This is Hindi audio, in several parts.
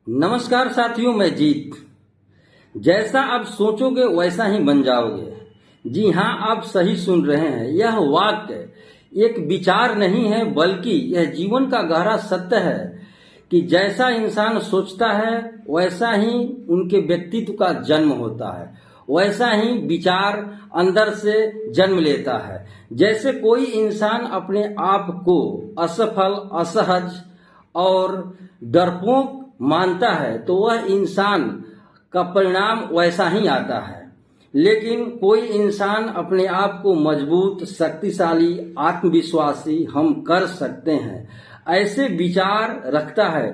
नमस्कार साथियों, मैं जीत। जैसा आप सोचोगे वैसा ही बन जाओगे। जी हाँ, आप सही सुन रहे हैं। यह वाक्य एक विचार नहीं है, बल्कि यह जीवन का गहरा सत्य है कि जैसा इंसान सोचता है वैसा ही उनके व्यक्तित्व का जन्म होता है, वैसा ही विचार अंदर से जन्म लेता है। जैसे कोई इंसान अपने आप को असफल, असहज और डरपोक मानता है तो वह इंसान का परिणाम वैसा ही आता है। लेकिन कोई इंसान अपने आप को मजबूत, शक्तिशाली, आत्मविश्वासी, हम कर सकते हैं ऐसे विचार रखता है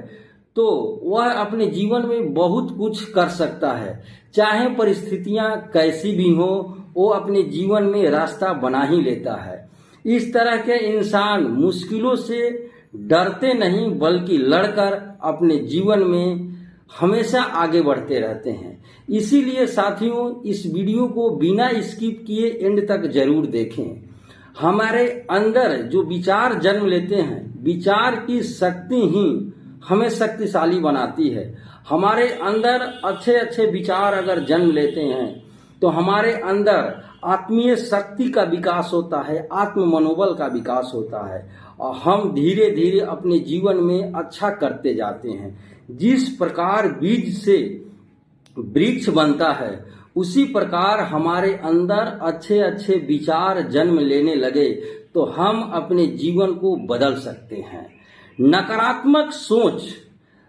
तो वह अपने जीवन में बहुत कुछ कर सकता है। चाहे परिस्थितियां कैसी भी हो, वो अपने जीवन में रास्ता बना ही लेता है। इस तरह के इंसान मुश्किलों से डरते नहीं, बल्कि लड़कर अपने जीवन में हमेशा आगे बढ़ते रहते हैं। इसीलिए साथियों, इस वीडियो को बिना स्किप किए एंड तक जरूर देखें। हमारे अंदर जो विचार जन्म लेते हैं, विचार की शक्ति ही हमें शक्तिशाली बनाती है। हमारे अंदर अच्छे अच्छे विचार अगर जन्म लेते हैं तो हमारे अंदर आत्मीय शक्ति का विकास होता है, आत्म मनोबल का विकास होता है और हम धीरे धीरे अपने जीवन में अच्छा करते जाते हैं। जिस प्रकार बीज से वृक्ष बनता है, उसी प्रकार हमारे अंदर अच्छे अच्छे विचार जन्म लेने लगे तो हम अपने जीवन को बदल सकते हैं। नकारात्मक सोच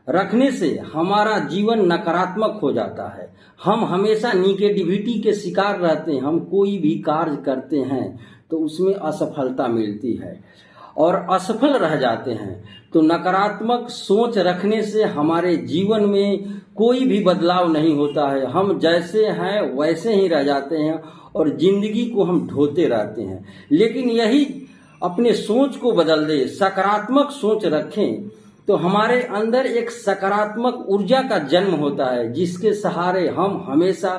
रखने से हमारा जीवन नकारात्मक हो जाता है। हम हमेशा निगेटिविटी के शिकार रहते हैं। हम कोई भी कार्य करते हैं तो उसमें असफलता मिलती है और असफल रह जाते हैं। तो नकारात्मक सोच रखने से हमारे जीवन में कोई भी बदलाव नहीं होता है। हम जैसे हैं वैसे ही रह जाते हैं और जिंदगी को हम ढोते रहते हैं। लेकिन यही अपने सोच को बदल दे, सकारात्मक सोच रखें तो हमारे अंदर एक सकारात्मक ऊर्जा का जन्म होता है, जिसके सहारे हम हमेशा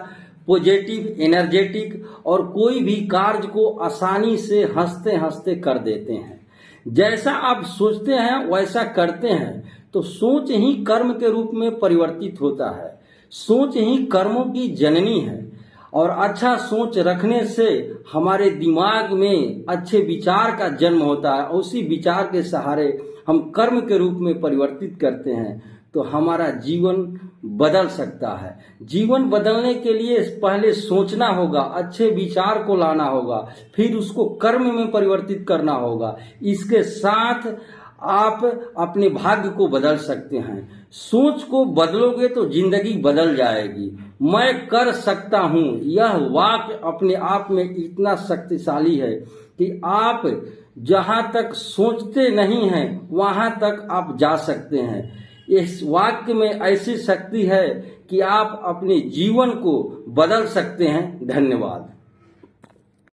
पॉजिटिव, एनर्जेटिक और कोई भी कार्य को आसानी से हंसते हंसते कर देते हैं। जैसा आप सोचते हैं वैसा करते हैं तो सोच ही कर्म के रूप में परिवर्तित होता है। सोच ही कर्मों की जननी है और अच्छा सोच रखने से हमारे दिमाग में अच्छे विचार का जन्म होता है। उसी विचार के सहारे हम कर्म के रूप में परिवर्तित करते हैं तो हमारा जीवन बदल सकता है। जीवन बदलने के लिए पहले सोचना होगा, अच्छे विचार को लाना होगा, फिर उसको कर्म में परिवर्तित करना होगा। इसके साथ आप अपने भाग्य को बदल सकते हैं। सोच को बदलोगे तो जिंदगी बदल जाएगी। मैं कर सकता हूं, यह वाक्य अपने आप में इतना शक्तिशाली है कि आप जहां तक सोचते नहीं हैं वहां तक आप जा सकते हैं। इस वाक्य में ऐसी शक्ति है कि आप अपने जीवन को बदल सकते हैं। धन्यवाद।